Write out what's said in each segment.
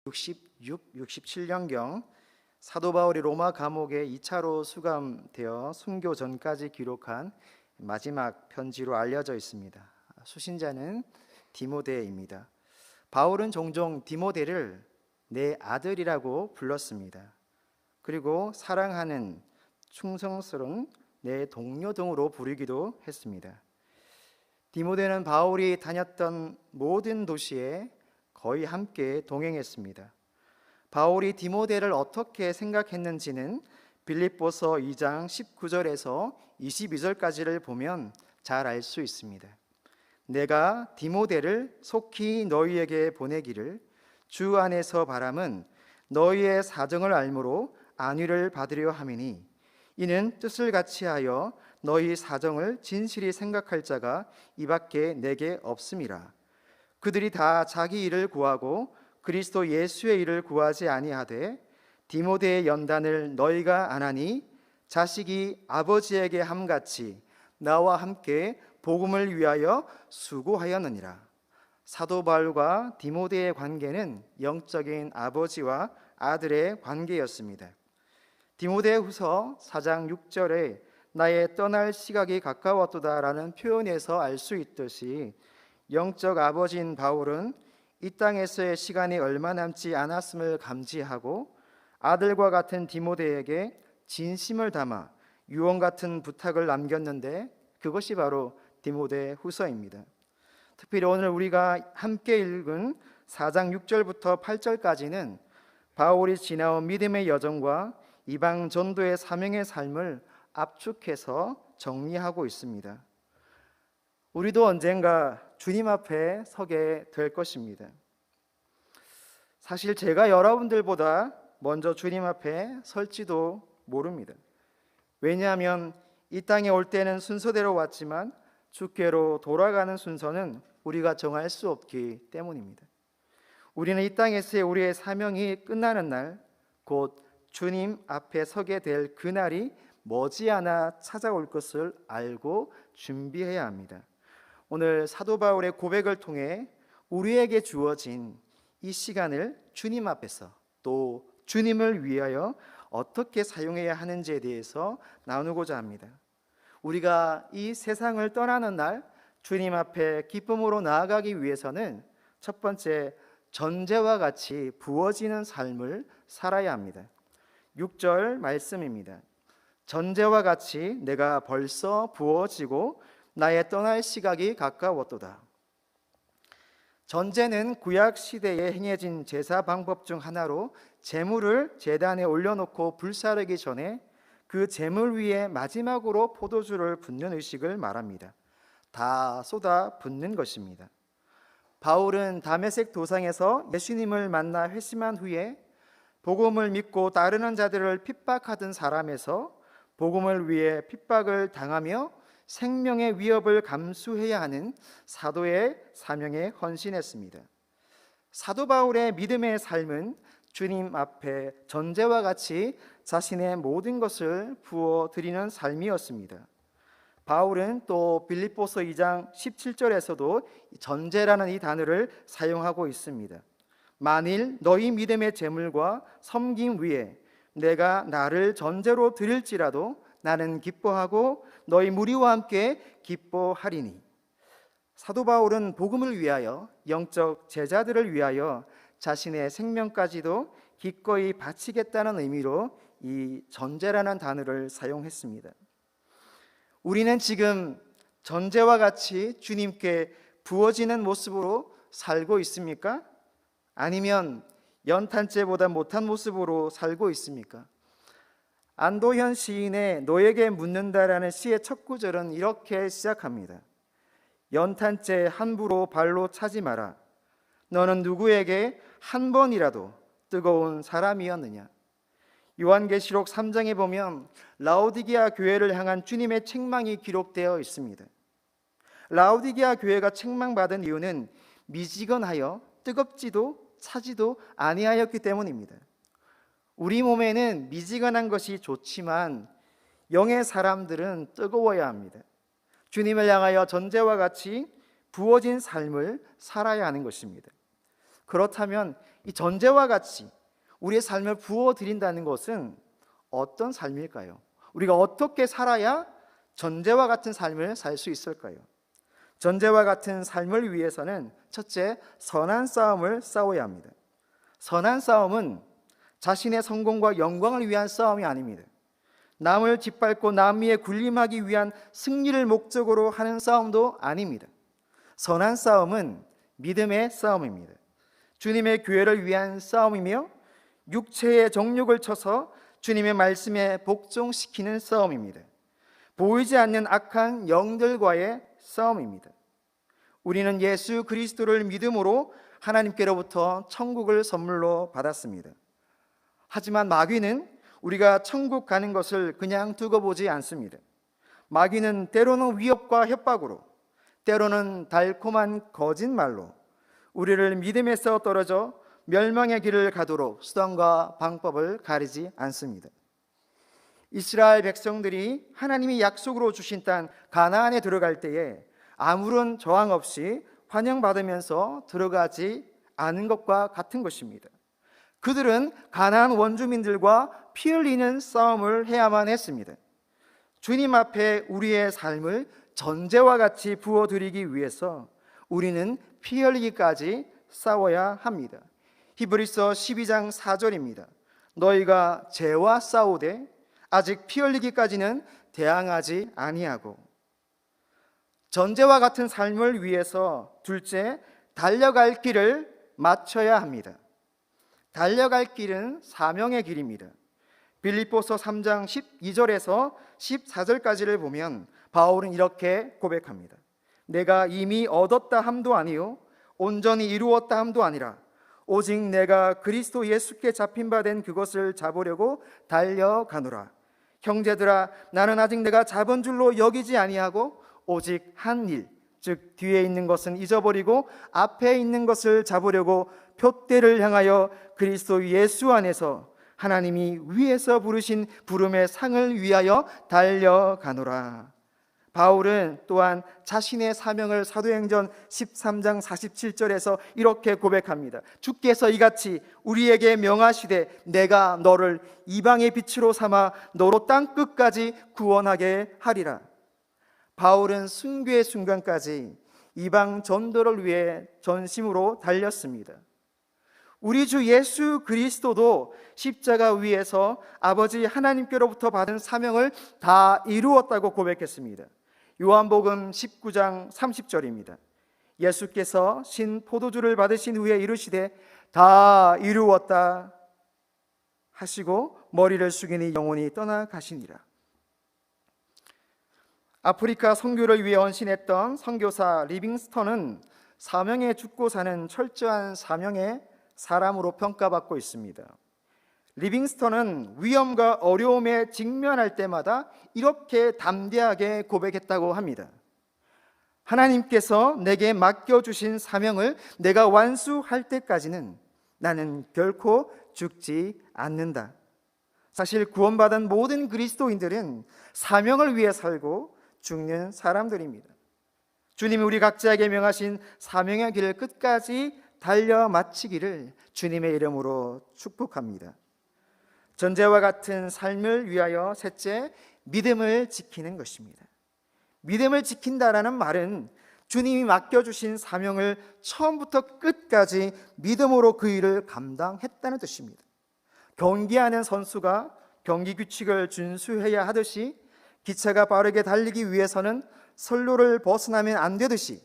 66, 67년경 사도 바울이 로마 감옥에 2차로 수감되어 순교 전까지 기록한 마지막 편지로 알려져 있습니다. 수신자는 디모데입니다. 바울은 종종 디모데를 내 아들이라고 불렀습니다. 그리고 사랑하는 충성스러운 내 동료 등으로 부르기도 했습니다. 디모데는 바울이 다녔던 모든 도시에 거의 함께 동행했습니다. 바울이 디모데를 어떻게 생각했는지는 빌립보서 2장 19절에서 22절까지를 보면 잘 알 수 있습니다. 내가 디모데를 속히 너희에게 보내기를 주 안에서 바람은 너희의 사정을 알므로 안위를 받으려 함이니 이는 뜻을 같이 하여 너희 사정을 진실히 생각할 자가 이밖에 내게 없음이라. 그들이 다 자기 일을 구하고 그리스도 예수의 일을 구하지 아니하되 디모데의 연단을 너희가 안하니 자식이 아버지에게 함같이 나와 함께 복음을 위하여 수고하였느니라. 사도 바울과 디모데의 관계는 영적인 아버지와 아들의 관계였습니다. 디모데후서 4장 6절에 나의 떠날 시각이 가까웠도다라는 표현에서 알 수 있듯이 영적 아버지인 바울은 이 땅에서의 시간이 얼마 남지 않았음을 감지하고 아들과 같은 디모데에게 진심을 담아 유언 같은 부탁을 남겼는데 그것이 바로 디모데후서입니다. 특별히 오늘 우리가 함께 읽은 4장 6절부터 8절까지는 바울이 지나온 믿음의 여정과 이방 전도의 사명의 삶을 압축해서 정리하고 있습니다. 우리도 언젠가 주님 앞에 서게 될 것입니다. 사실 제가 여러분들보다 먼저 주님 앞에 설지도 모릅니다. 왜냐하면 이 땅에 올 때는 순서대로 왔지만 주께로 돌아가는 순서는 우리가 정할 수 없기 때문입니다. 우리는 이 땅에서의 우리의 사명이 끝나는 날, 곧 주님 앞에 서게 될 그날이 머지않아 찾아올 것을 알고 준비해야 합니다. 오늘 사도 바울의 고백을 통해 우리에게 주어진 이 시간을 주님 앞에서 또 주님을 위하여 어떻게 사용해야 하는지에 대해서 나누고자 합니다. 우리가 이 세상을 떠나는 날 주님 앞에 기쁨으로 나아가기 위해서는 첫 번째, 전제와 같이 부어지는 삶을 살아야 합니다. 6절 말씀입니다. 전제와 같이 내가 벌써 부어지고 나의 떠날 시각이 가까웠도다. 전제는 구약 시대에 행해진 제사 방법 중 하나로 제물을 제단에 올려놓고 불사르기 전에 그 제물 위에 마지막으로 포도주를 붓는 의식을 말합니다. 다 쏟아 붓는 것입니다. 바울은 다메섹 도상에서 예수님을 만나 회심한 후에 복음을 믿고 따르는 자들을 핍박하던 사람에서 복음을 위해 핍박을 당하며 생명의 위협을 감수해야 하는 사도의 사명에 헌신했습니다. 사도 바울의 믿음의 삶은 주님 앞에 전제와 같이 자신의 모든 것을 부어드리는 삶이었습니다. 바울은 또 빌립보서 2장 17절에서도 전제라는 이 단어를 사용하고 있습니다. 만일 너희 믿음의 제물과 섬김 위에 내가 나를 전제로 드릴지라도 나는 기뻐하고 너희 무리와 함께 기뻐하리니. 사도 바울은 복음을 위하여 영적 제자들을 위하여 자신의 생명까지도 기꺼이 바치겠다는 의미로 이 전제라는 단어를 사용했습니다. 우리는 지금 전제와 같이 주님께 부어지는 모습으로 살고 있습니까? 아니면 연탄재보다 못한 모습으로 살고 있습니까? 안도현 시인의 너에게 묻는다라는 시의 첫 구절은 이렇게 시작합니다. 연탄재 함부로 발로 차지 마라. 너는 누구에게 한 번이라도 뜨거운 사람이었느냐? 요한계시록 3장에 보면 라오디게아 교회를 향한 주님의 책망이 기록되어 있습니다. 라오디게아 교회가 책망받은 이유는 미지근하여 뜨겁지도 차지도 아니하였기 때문입니다. 우리 몸에는 미지근한 것이 좋지만 영의 사람들은 뜨거워야 합니다. 주님을 향하여 전제와 같이 부어진 삶을 살아야 하는 것입니다. 그렇다면 이 전제와 같이 우리의 삶을 부어드린다는 것은 어떤 삶일까요? 우리가 어떻게 살아야 전제와 같은 삶을 살 수 있을까요? 전제와 같은 삶을 위해서는 첫째, 선한 싸움을 싸워야 합니다. 선한 싸움은 자신의 성공과 영광을 위한 싸움이 아닙니다. 남을 짓밟고 남 위에 군림하기 위한 승리를 목적으로 하는 싸움도 아닙니다. 선한 싸움은 믿음의 싸움입니다. 주님의 교회를 위한 싸움이며 육체의 정욕을 쳐서 주님의 말씀에 복종시키는 싸움입니다. 보이지 않는 악한 영들과의 싸움입니다. 우리는 예수 그리스도를 믿음으로 하나님께로부터 천국을 선물로 받았습니다. 하지만 마귀는 우리가 천국 가는 것을 그냥 두고 보지 않습니다. 마귀는 때로는 위협과 협박으로, 때로는 달콤한 거짓말로 우리를 믿음에서 떨어져 멸망의 길을 가도록 수단과 방법을 가리지 않습니다. 이스라엘 백성들이 하나님이 약속으로 주신 땅 가나안에 들어갈 때에 아무런 저항 없이 환영받으면서 들어가지 않은 것과 같은 것입니다. 그들은 가나안 원주민들과 피 흘리는 싸움을 해야만 했습니다. 주님 앞에 우리의 삶을 전제와 같이 부어드리기 위해서 우리는 피 흘리기까지 싸워야 합니다. 히브리서 12장 4절입니다. 너희가 죄와 싸우되 아직 피 흘리기까지는 대항하지 아니하고. 전제와 같은 삶을 위해서 둘째, 달려갈 길을 맞춰야 합니다. 달려갈 길은 사명의 길입니다. 빌립보서 3장 12절에서 14절까지를 보면 바울은 이렇게 고백합니다. 내가 이미 얻었다 함도 아니요 온전히 이루었다 함도 아니라 오직 내가 그리스도 예수께 잡힌 바 된 그것을 잡으려고 달려가노라. 형제들아, 나는 아직 내가 잡은 줄로 여기지 아니하고 오직 한 일, 즉 뒤에 있는 것은 잊어버리고 앞에 있는 것을 잡으려고 표대를 향하여 그리스도 예수 안에서 하나님이 위에서 부르신 부름의 상을 위하여 달려가노라. 바울은 또한 자신의 사명을 사도행전 13장 47절에서 이렇게 고백합니다. 주께서 이같이 우리에게 명하시되 내가 너를 이방의 빛으로 삼아 너로 땅 끝까지 구원하게 하리라. 바울은 순교의 순간까지 이방 전도를 위해 전심으로 달렸습니다. 우리 주 예수 그리스도도 십자가 위에서 아버지 하나님께로부터 받은 사명을 다 이루었다고 고백했습니다. 요한복음 19장 30절입니다. 예수께서 신 포도주를 받으신 후에 이르시되 다 이루었다 하시고 머리를 숙이니 영혼이 떠나가시니라. 아프리카 선교를 위해 헌신했던 선교사 리빙스턴은 사명에 죽고 사는 철저한 사명의 사람으로 평가받고 있습니다. 리빙스턴은 위험과 어려움에 직면할 때마다 이렇게 담대하게 고백했다고 합니다. 하나님께서 내게 맡겨주신 사명을 내가 완수할 때까지는 나는 결코 죽지 않는다. 사실 구원받은 모든 그리스도인들은 사명을 위해 살고 죽는 사람들입니다. 주님이 우리 각자에게 명하신 사명의 길을 끝까지 달려 마치기를 주님의 이름으로 축복합니다. 전제와 같은 삶을 위하여 셋째, 믿음을 지키는 것입니다. 믿음을 지킨다라는 말은 주님이 맡겨주신 사명을 처음부터 끝까지 믿음으로 그 일을 감당했다는 뜻입니다. 경기하는 선수가 경기 규칙을 준수해야 하듯이 기차가 빠르게 달리기 위해서는 선로를 벗어나면 안 되듯이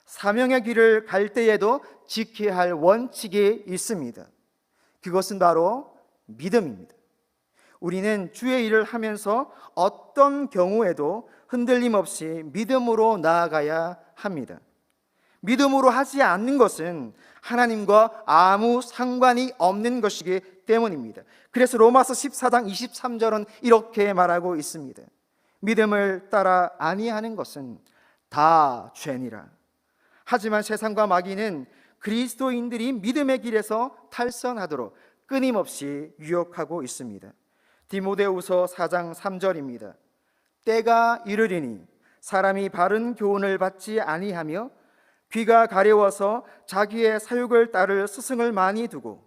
사명의 길을 갈 때에도 지켜야 할 원칙이 있습니다. 그것은 바로 믿음입니다. 우리는 주의 일을 하면서 어떤 경우에도 흔들림 없이 믿음으로 나아가야 합니다. 믿음으로 하지 않는 것은 하나님과 아무 상관이 없는 것이기 때문입니다. 그래서 로마서 14장 23절은 이렇게 말하고 있습니다. 믿음을 따라 아니하는 것은 다 죄니라. 하지만 세상과 마귀는 그리스도인들이 믿음의 길에서 탈선하도록 끊임없이 유혹하고 있습니다. 디모데후서 4장 3절입니다. 때가 이르리니 사람이 바른 교훈을 받지 아니하며 귀가 가려워서 자기의 사육을 따를 스승을 많이 두고,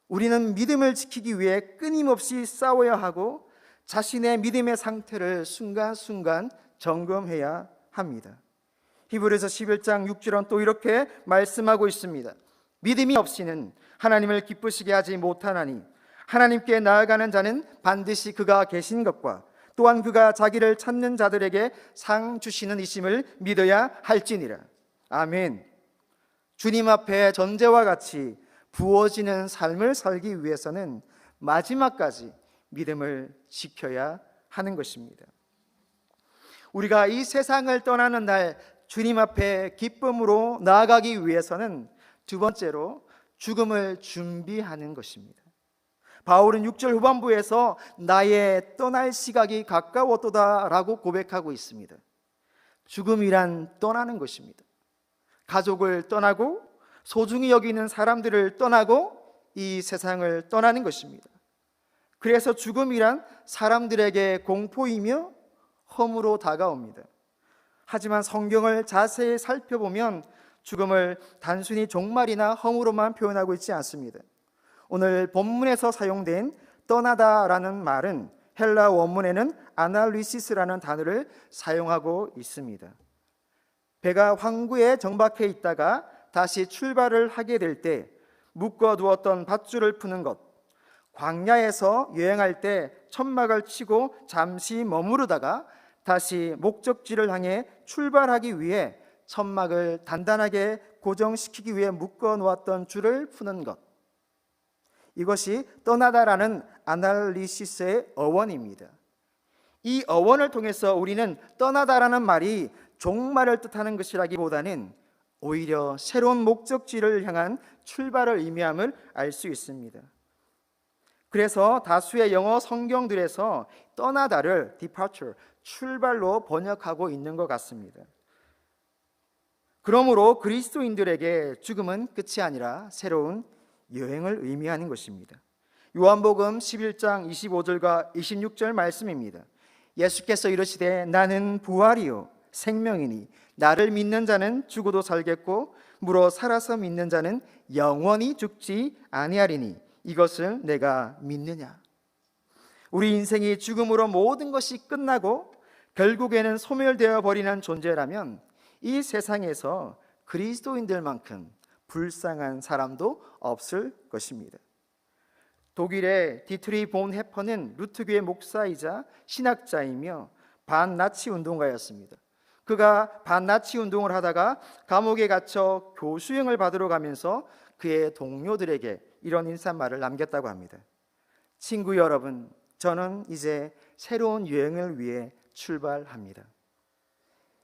우리는 믿음을 지키기 위해 끊임없이 싸워야 하고 자신의 믿음의 상태를 순간순간 점검해야 합니다. 히브리서 11장 6절은 또 이렇게 말씀하고 있습니다. 믿음이 없이는 하나님을 기쁘시게 하지 못하나니 하나님께 나아가는 자는 반드시 그가 계신 것과 또한 그가 자기를 찾는 자들에게 상 주시는 이심을 믿어야 할지니라. 아멘. 주님 앞에 전제와 같이 부어지는 삶을 살기 위해서는 마지막까지 믿음을 지켜야 하는 것입니다. 우리가 이 세상을 떠나는 날 주님 앞에 기쁨으로 나아가기 위해서는 두 번째로 죽음을 준비하는 것입니다. 바울은 6절 후반부에서 나의 떠날 시각이 가까웠도다 라고 고백하고 있습니다. 죽음이란 떠나는 것입니다. 가족을 떠나고 소중히 여기는 사람들을 떠나고 이 세상을 떠나는 것입니다. 그래서 죽음이란 사람들에게 공포이며 험으로 다가옵니다. 하지만 성경을 자세히 살펴보면 죽음을 단순히 종말이나 험으로만 표현하고 있지 않습니다. 오늘 본문에서 사용된 떠나다라는 말은 헬라 원문에는 아날리시스라는 단어를 사용하고 있습니다. 배가 항구에 정박해 있다가 다시 출발을 하게 될 때 묶어두었던 밧줄을 푸는 것, 광야에서 여행할 때 천막을 치고 잠시 머무르다가 다시 목적지를 향해 출발하기 위해 천막을 단단하게 고정시키기 위해 묶어놓았던 줄을 푸는 것, 이것이 떠나다라는 아날리시스의 어원입니다. 이 어원을 통해서 우리는 떠나다라는 말이 종말을 뜻하는 것이라기보다는 오히려 새로운 목적지를 향한 출발을 의미함을 알 수 있습니다. 그래서 다수의 영어 성경들에서 떠나다를 departure, 출발로 번역하고 있는 것 같습니다. 그러므로 그리스도인들에게 죽음은 끝이 아니라 새로운 여행을 의미하는 것입니다. 요한복음 11장 25절과 26절 말씀입니다. 예수께서 이르시되 나는 부활이요 생명이니 나를 믿는 자는 죽어도 살겠고 무릇 살아서 믿는 자는 영원히 죽지 아니하리니 이것을 내가 믿느냐. 우리 인생이 죽음으로 모든 것이 끝나고 결국에는 소멸되어 버리는 존재라면 이 세상에서 그리스도인들만큼 불쌍한 사람도 없을 것입니다. 독일의 디트리 본 해퍼는 루트교의 목사이자 신학자이며 반나치 운동가였습니다. 그가 반나치 운동을 하다가 감옥에 갇혀 교수형을 받으러 가면서 그의 동료들에게 이런 인사말을 남겼다고 합니다. 친구 여러분, 저는 이제 새로운 여행을 위해 출발합니다.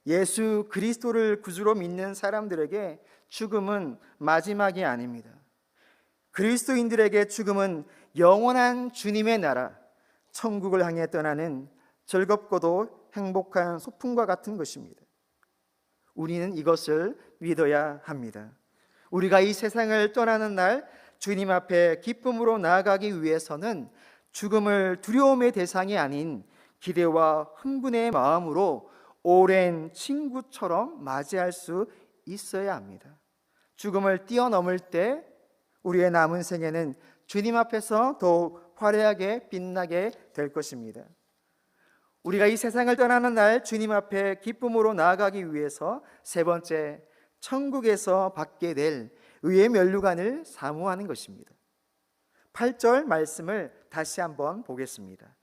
예수 그리스도를 구주로 믿는 사람들에게 죽음은 마지막이 아닙니다. 그리스도인들에게 죽음은 영원한 주님의 나라, 천국을 향해 떠나는 즐겁고도 행복한 소풍과 같은 것입니다. 우리는 이것을 믿어야 합니다. 우리가 이 세상을 떠나는 날 주님 앞에 기쁨으로 나아가기 위해서는 죽음을 두려움의 대상이 아닌 기대와 흥분의 마음으로 오랜 친구처럼 맞이할 수 있어야 합니다. 죽음을 뛰어넘을 때 우리의 남은 생애는 주님 앞에서 더욱 화려하게 빛나게 될 것입니다. 우리가 이 세상을 떠나는 날 주님 앞에 기쁨으로 나아가기 위해서 세 번째, 천국에서 받게 될 의의 면류관을 사모하는 것입니다. 8절 말씀을 다시 한번 보겠습니다.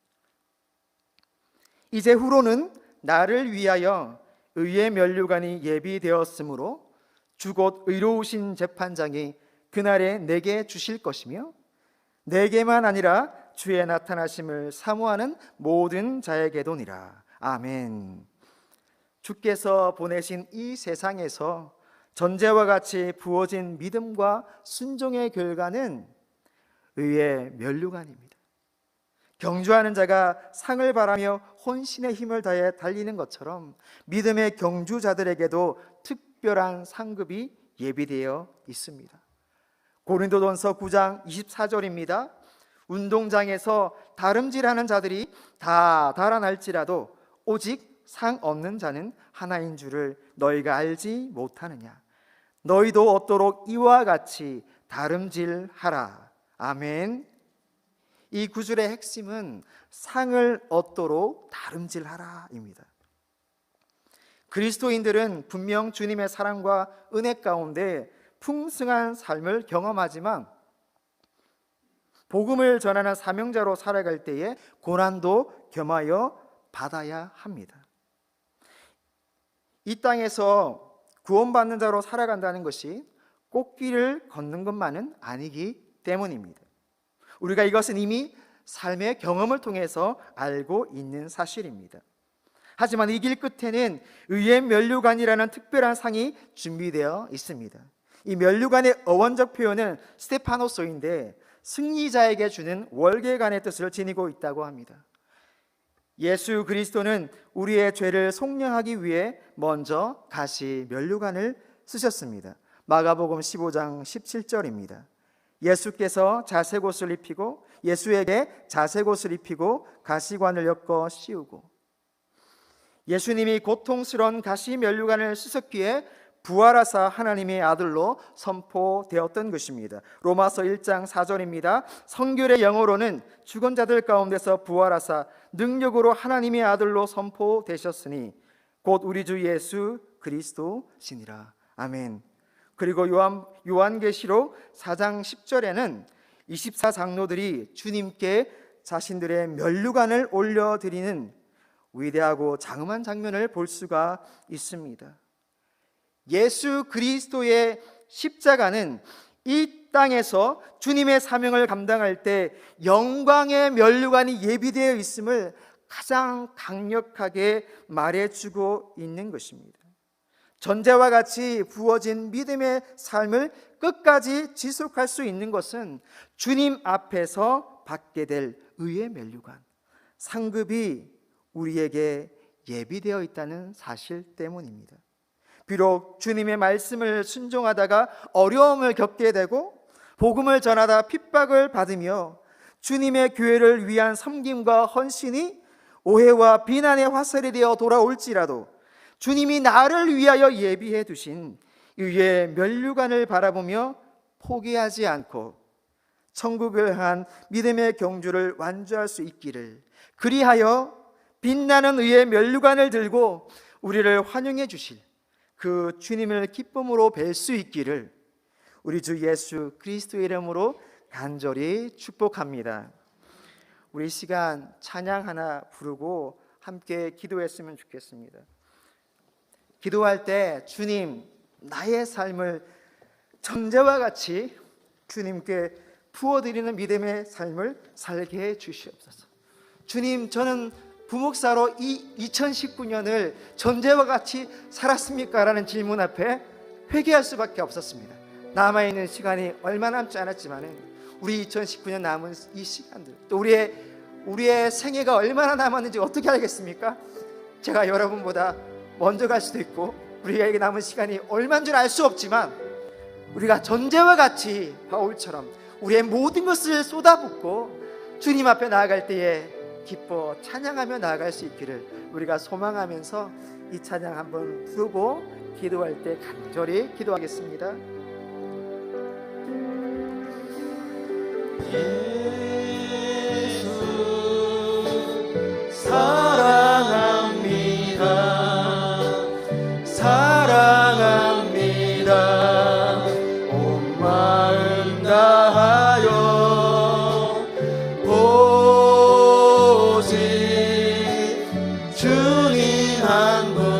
이제 후로는 나를 위하여 의의 면류관이 예비되었으므로 주 곧 의로우신 재판장이 그날에 내게 주실 것이며 내게만 아니라 주의 나타나심을 사모하는 모든 자에게도니라. 아멘. 주께서 보내신 이 세상에서 전제와 같이 부어진 믿음과 순종의 결과는 의의 면류관입니다. 경주하는 자가 상을 바라며 혼신의 힘을 다해 달리는 것처럼 믿음의 경주자들에게도 특별한 상급이 예비되어 있습니다. 고린도전서 9장 24절입니다. 운동장에서 다름질하는 자들이 다 달아날지라도 오직 상 없는 자는 하나인 줄을 너희가 알지 못하느냐. 너희도 얻도록 이와 같이 다름질하라. 아멘. 이 구절의 핵심은 상을 얻도록 다름질하라입니다. 그리스도인들은 분명 주님의 사랑과 은혜 가운데 풍성한 삶을 경험하지만 복음을 전하는 사명자로 살아갈 때에 고난도 겸하여 받아야 합니다. 이 땅에서 구원받는 자로 살아간다는 것이 꽃길을 걷는 것만은 아니기 때문입니다. 우리가 이것은 이미 삶의 경험을 통해서 알고 있는 사실입니다. 하지만 이 길 끝에는 의의 면류관이라는 특별한 상이 준비되어 있습니다. 이 면류관의 어원적 표현은 스테파노소인데 승리자에게 주는 월계관의 뜻을 지니고 있다고 합니다. 예수 그리스도는 우리의 죄를 속량하기 위해 먼저 가시 면류관을 쓰셨습니다. 마가복음 15장 17절입니다. 예수께서 자색 옷을 입히고 예수에게 자색 옷을 입히고 가시관을 엮어 씌우고, 예수님이 고통스러운 가시 면류관을 쓰셨기에 부활하사 하나님의 아들로 선포되었던 것입니다. 로마서 1장 4절입니다. 성결의 영어로는 죽은 자들 가운데서 부활하사 능력으로 하나님의 아들로 선포되셨으니 곧 우리 주 예수 그리스도시니라. 아멘. 그리고 요한계시록 4장 10절에는 24장로들이 주님께 자신들의 면류관을 올려드리는 위대하고 장엄한 장면을 볼 수가 있습니다. 예수 그리스도의 십자가는 이 땅에서 주님의 사명을 감당할 때 영광의 면류관이 예비되어 있음을 가장 강력하게 말해주고 있는 것입니다. 전제와 같이 부어진 믿음의 삶을 끝까지 지속할 수 있는 것은 주님 앞에서 받게 될 의의 면류관, 상급이 우리에게 예비되어 있다는 사실 때문입니다. 비록 주님의 말씀을 순종하다가 어려움을 겪게 되고 복음을 전하다 핍박을 받으며 주님의 교회를 위한 섬김과 헌신이 오해와 비난의 화살이 되어 돌아올지라도 주님이 나를 위하여 예비해 두신 의의 면류관을 바라보며 포기하지 않고 천국을 향한 믿음의 경주를 완주할 수 있기를, 그리하여 빛나는 의의 면류관을 들고 우리를 환영해 주실 그 주님을 기쁨으로 뵐 수 있기를 우리 주 예수 그리스도의 이름으로 간절히 축복합니다. 우리 시간 찬양 하나 부르고 함께 기도했으면 좋겠습니다. 기도할 때 주님, 나의 삶을 전제와 같이 주님께 부어드리는 믿음의 삶을 살게 해 주시옵소서. 주님, 저는 부목사로 이 2019년을 전제와 같이 살았습니까? 라는 질문 앞에 회개할 수밖에 없었습니다. 남아있는 시간이 얼마 남지 않았지만 우리 2019년 남은 이 시간들, 또 우리의 생애가 얼마나 남았는지 어떻게 알겠습니까? 제가 여러분보다 먼저 갈 수도 있고 우리에게 남은 시간이 얼마인 줄 알 수 없지만 우리가 전제와 같이 바울처럼 우리의 모든 것을 쏟아붓고 주님 앞에 나아갈 때에 기뻐 찬양하며 나아갈 수 있기를 우리가 소망하면서 이 찬양 한번 부르고 기도할 때 간절히 기도하겠습니다. 예수 사랑합니다. 사랑합니다. 온 마음 다하여 오직 주님 한 분